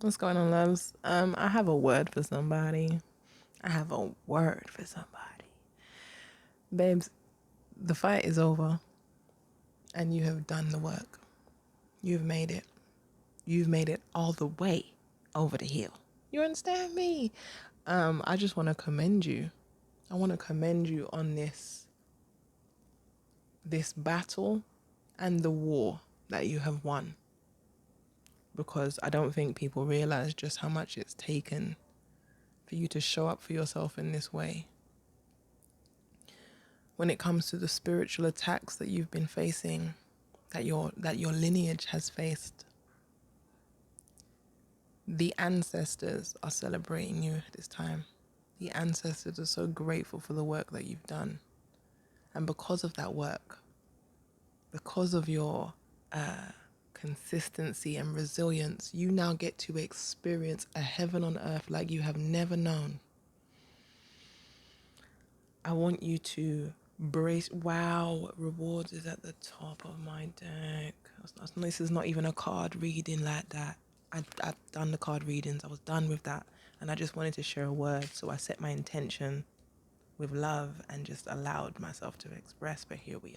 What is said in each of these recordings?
What's going on, loves? I have a word for somebody. I have a word for somebody. Babes, the fight is over and you have done the work. You've made it. You've made it all the way over the hill. You understand me? I just want to commend you. I want to commend you on this battle and the war that you have won. Because I don't think people realize just how much it's taken for you to show up for yourself in this way. When it comes to the spiritual attacks that you've been facing, that your lineage has faced, the ancestors are celebrating you this time. The ancestors are so grateful for the work that you've done. And because of that work, because of your consistency and resilience, you now get to experience a heaven on earth like you have never known. I want you to brace. Wow, rewards is at the top of my deck. This is not even a card reading like that. I've done the card readings. I was done with that. And I just wanted to share a word. So I set my intention with love and just allowed myself to express. But here we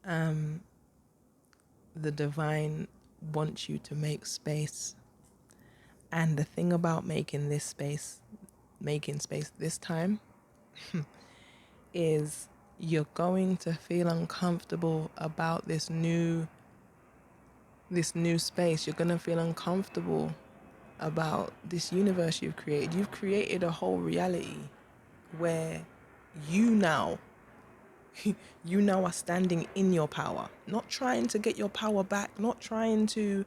are. The divine wants you to make space. And the thing about making space this time is you're going to feel uncomfortable about this new space. You're going to feel uncomfortable about this universe you've created. You've created a whole reality where you now are standing in your power, not trying to get your power back, not trying to,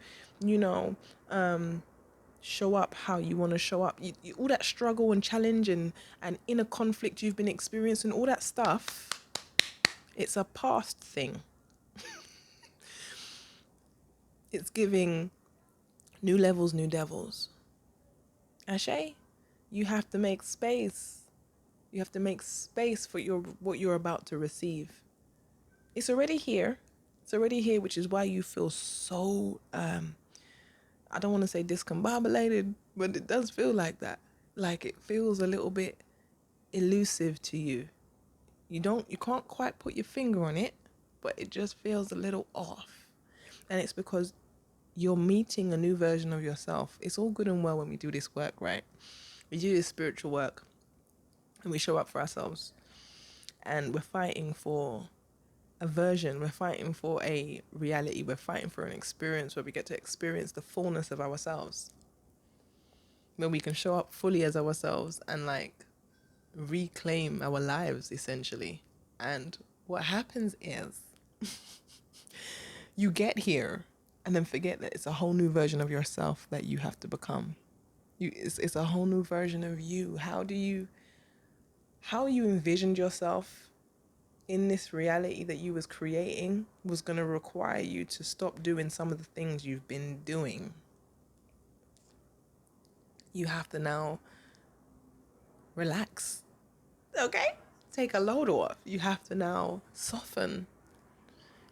show up how you want to show up. All that struggle and challenge and inner conflict you've been experiencing, all that stuff, it's a past thing. It's giving new levels, new devils. Ashay, you have to make space. You have to make space for what you're about to receive. It's already here. It's already here, which is why you feel so, I don't want to say discombobulated, but it does feel like that. Like it feels a little bit elusive to you. You can't quite put your finger on it, but it just feels a little off. And it's because you're meeting a new version of yourself. It's all good and well when we do this work, right? We do this spiritual work and we show up for ourselves. And we're fighting for a version, we're fighting for a reality, we're fighting for an experience where we get to experience the fullness of ourselves. When we can show up fully as ourselves and reclaim our lives essentially. And what happens is you get here and then forget that it's a whole new version of yourself that you have to become. It's a whole new version of you. How you envisioned yourself in this reality that you was creating was going to require you to stop doing some of the things you've been doing. You have to now relax. Okay? Take a load off. You have to now soften.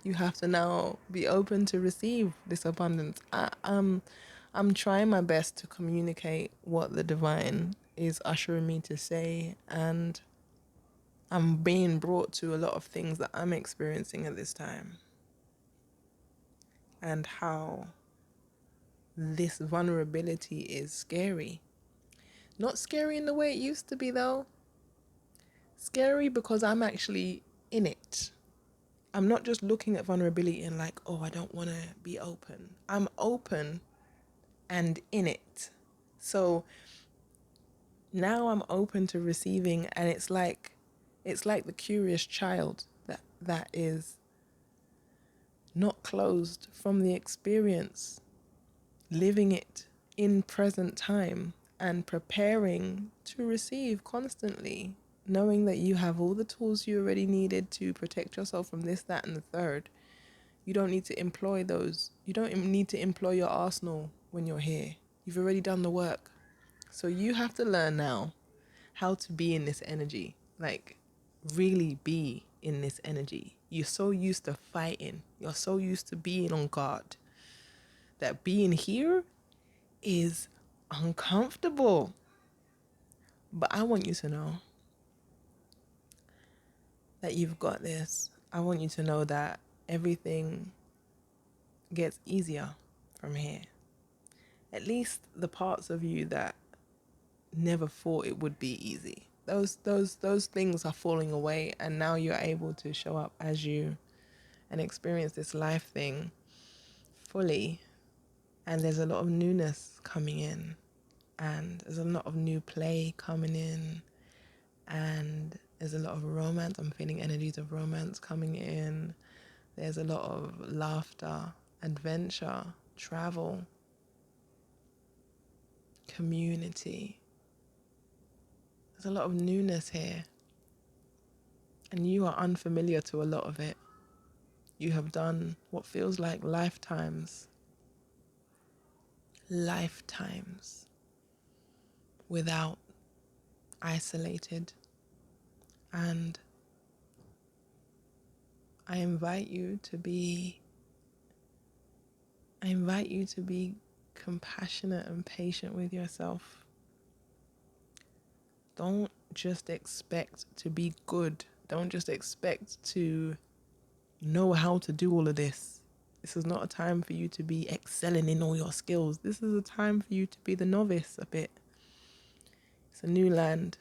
You have to now be open to receive this abundance. I'm trying my best to communicate what the divine is ushering me to say, and I'm being brought to a lot of things that I'm experiencing at this time. And how this vulnerability is scary. Not scary in the way it used to be though. Scary because I'm actually in it. I'm not just looking at vulnerability and I don't want to be open. I'm open and in it. So now I'm open to receiving, and it's like the curious child that is not closed from the experience, living it in present time and preparing to receive constantly, knowing that you have all the tools you already needed to protect yourself from this, that, and the third. You don't need to employ those. You don't need to employ your arsenal when you're here. You've already done the work. So you have to learn now how to be in this energy, really be in this energy. You're so used to fighting. You're so used to being on guard that being here is uncomfortable. But I want you to know that you've got this. I want you to know that everything gets easier from here. At least the parts of you that never thought it would be easy. Those things are falling away, and now you're able to show up as you and experience this life thing fully. And there's a lot of newness coming in, and there's a lot of new play coming in, and there's a lot of romance. I'm feeling energies of romance coming in. There's a lot of laughter, adventure, travel, community. There's a lot of newness here. And you are unfamiliar to a lot of it. You have done what feels like lifetimes without, isolated. And I invite you to be compassionate and patient with yourself. Don't just expect to be good. Don't just expect to know how to do all of this. This is not a time for you to be excelling in all your skills. This is a time for you to be the novice a bit. It's a new land.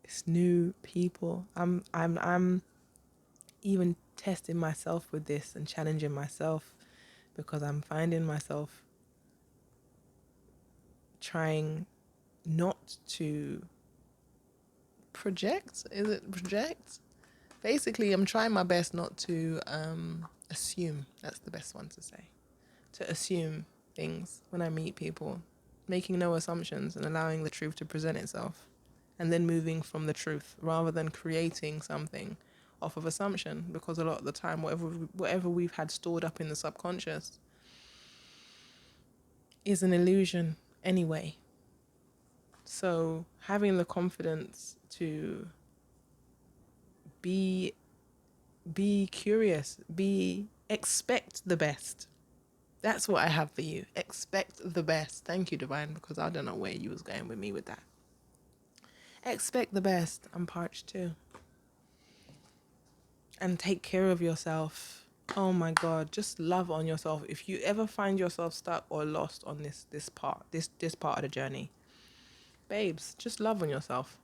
It's new people. I'm even testing myself with this and challenging myself, because I'm finding myself trying not to project. Is it project? Basically, I'm trying my best not to assume. That's the best one to say. To assume things when I meet people, making no assumptions and allowing the truth to present itself, and then moving from the truth rather than creating something off of assumption, because a lot of the time, whatever we've had stored up in the subconscious is an illusion anyway. So having the confidence to be curious, expect the best. That's what I have for you. Expect the best. Thank you, Divine, because I don't know where you was going with me with that. Expect the best. I'm parched too. And take care of yourself. Oh my God, just love on yourself. If you ever find yourself stuck or lost on this part of the journey, babes, just love on yourself.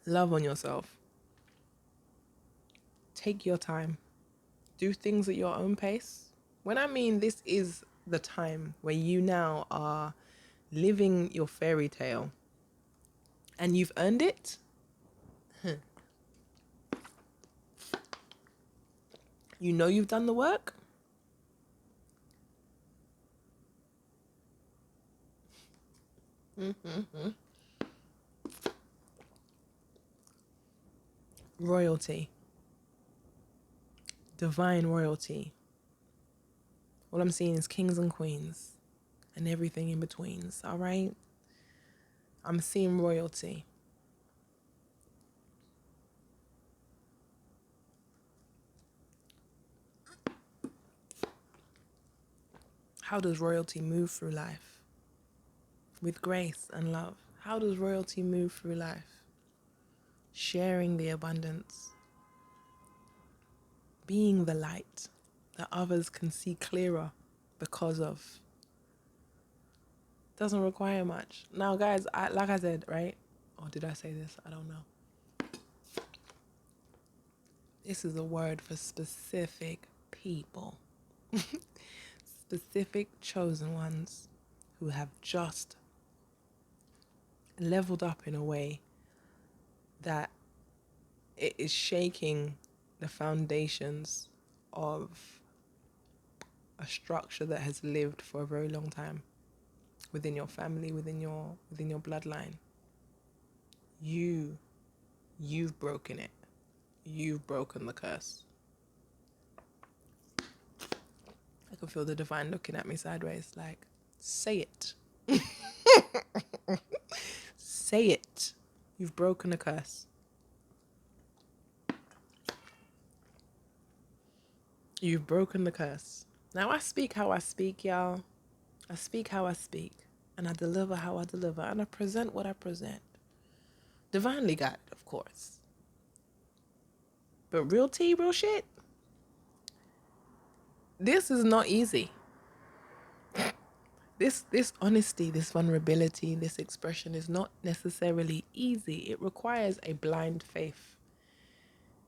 Love on yourself. Take your time. Do things at your own pace. When I mean this is the time where you now are living your fairy tale and you've earned it, you know you've done the work. Royalty. Divine royalty. All I'm seeing is kings and queens and everything in betweens, all right? I'm seeing royalty. How does royalty move through life? With grace and love. How does royalty move through life? Sharing the abundance. Being the light that others can see clearer because of. Doesn't require much. Now, guys, like I said, right? Or did I say this? I don't know. This is a word for specific people. Specific chosen ones who have just leveled up in a way that it is shaking the foundations of a structure that has lived for a very long time within your family, within your bloodline. You've broken it. You've broken the curse. I can feel the divine looking at me sideways like, say it. Say it. You've broken the curse. You've broken the curse. Now I speak how I speak, y'all. I speak how I speak. And I deliver how I deliver. And I present what I present. Divinely guided, of course. But real tea, real shit, this is not easy. This honesty, this vulnerability, this expression is not necessarily easy. It requires a blind faith.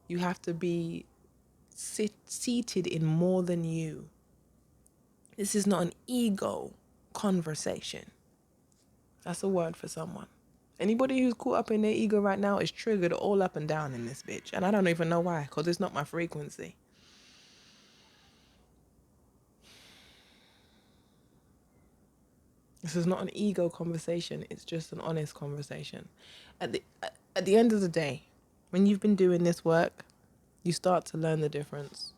You have to be seated in more than you. This is not an ego conversation. That's a word for someone. Anybody who's caught up in their ego right now is triggered all up and down in this bitch. And I don't even know why, because it's not my frequency. This is not an ego conversation. It's just an honest conversation. At the end of the day, when you've been doing this work, you start to learn the difference.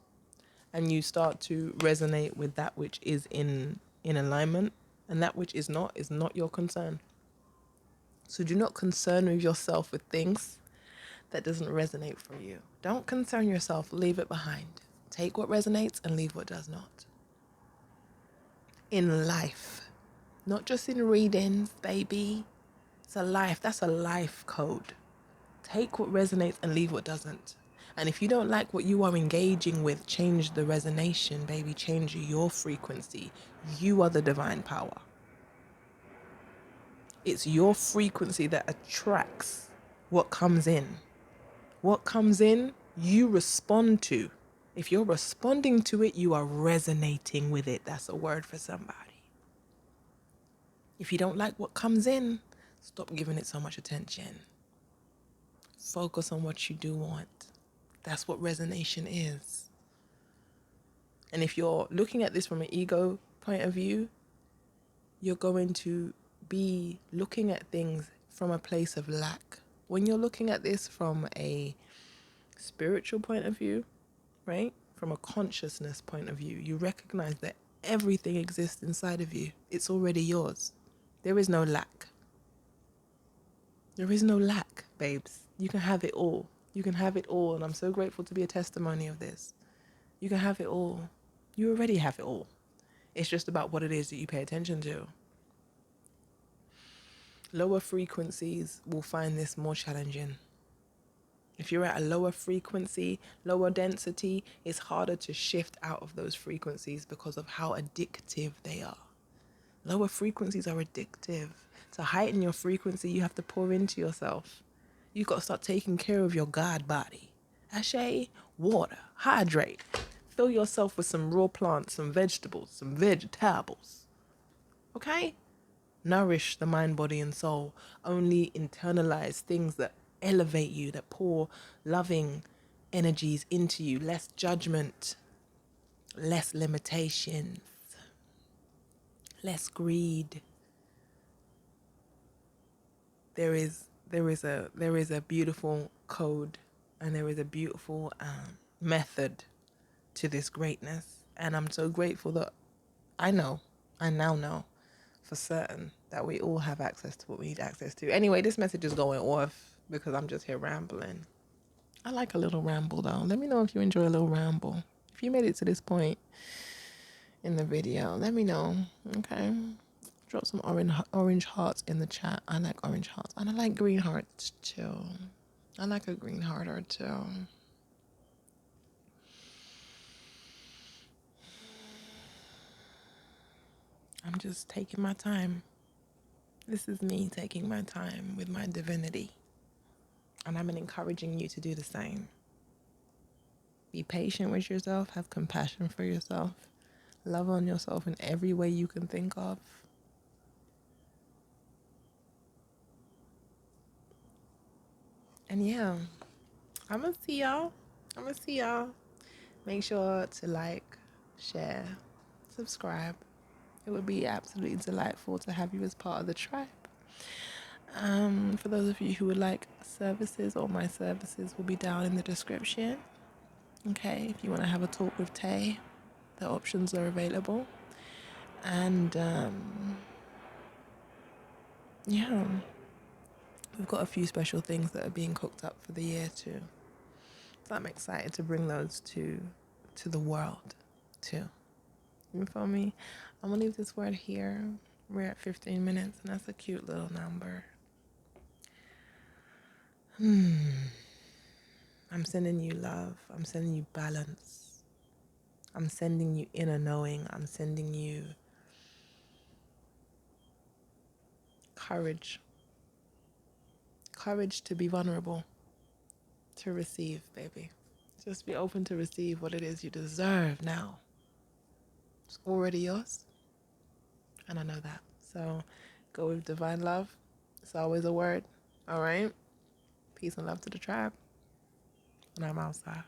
And you start to resonate with that which is in alignment. And that which is not your concern. So do not concern with yourself with things that doesn't resonate for you. Don't concern yourself. Leave it behind. Take what resonates and leave what does not. In life. Not just in readings, baby. It's a life. That's a life code. Take what resonates and leave what doesn't. And if you don't like what you are engaging with, change the resonation, baby. Change your frequency. You are the divine power. It's your frequency that attracts what comes in. What comes in, you respond to. If you're responding to it, you are resonating with it. That's a word for somebody. If you don't like what comes in, stop giving it so much attention. Focus on what you do want. That's what resonation is. And if you're looking at this from an ego point of view, you're going to be looking at things from a place of lack. When you're looking at this from a spiritual point of view, right? From a consciousness point of view, you recognize that everything exists inside of you. It's already yours. There is no lack. There is no lack, babes. You can have it all. You can have it all. And I'm so grateful to be a testimony of this. You can have it all. You already have it all. It's just about what it is that you pay attention to. Lower frequencies will find this more challenging. If you're at a lower frequency, lower density, it's harder to shift out of those frequencies because of how addictive they are. Lower frequencies are addictive. To heighten your frequency, you have to pour into yourself. You've got to start taking care of your God body. Ashe, water, hydrate. Fill yourself with some raw plants, some vegetables, some vegetables. Okay? Nourish the mind, body, and soul. Only internalize things that elevate you, that pour loving energies into you. Less judgment, less limitations, less greed. There is a beautiful code, and there is a beautiful method to this greatness. And I'm so grateful that I now know for certain that we all have access to what we need access to. Anyway, this message is going off because I'm just here rambling. I like a little ramble though. Let me know if you enjoy a little ramble. If you made it to this point in the video, let me know. Okay. Drop some orange hearts in the chat. I like orange hearts. And I like green hearts too. I like a green heart or two. I'm just taking my time. This is me taking my time with my divinity. And I'm encouraging you to do the same. Be patient with yourself. Have compassion for yourself. Love on yourself in every way you can think of. And yeah, I'm going to see y'all. Make sure to like, share, subscribe. It would be absolutely delightful to have you as part of the tribe. For those of you who would like services, all my services will be down in the description. Okay, if you want to have a talk with Tay, the options are available. And yeah, we've got a few special things that are being cooked up for the year too. So I'm excited to bring those to to the world too. You feel me? I'm gonna leave this word here. We're at 15 minutes, and that's a cute little number. I'm sending you love. I'm sending you balance. I'm sending you inner knowing. I'm sending you courage. Courage to be vulnerable, to receive, baby. Just be open to receive what it is you deserve now. It's already yours. And I know that. So go with divine love. It's always a word. All right? Peace and love to the tribe. And I'm outside.